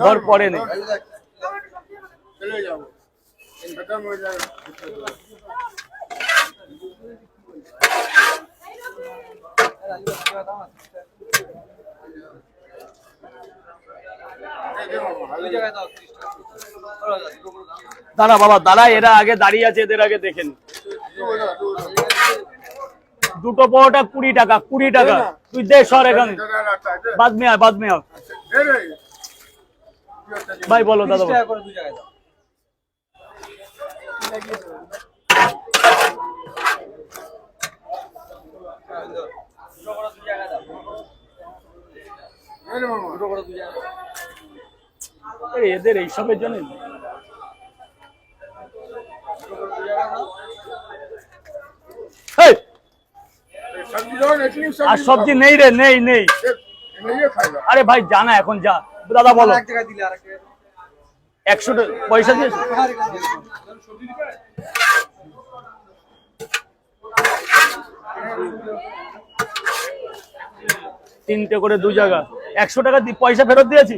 ঘর পড়ে নেই। দাঁড়া বাবা দাঁড়া, এরা আগে দাঁড়িয়ে আছে, এদের আগে দেখেন। দুটো পরোটা 20 টাকা, 20 টাকা। তুই দে সর এখানে, বাদ মে আয়, বাদ মে আয়। ভাই বলো দাদা, এদের এইসবের জন্য আর সবজি নেই রে, নেই নেই। আরে ভাই জানা এখন যা দাদা বলো। 100 পয়সা দিয়েছে। তিনটে করে 2 জায়গা 100 টাকা পয়সা ফেরত দিয়েছি।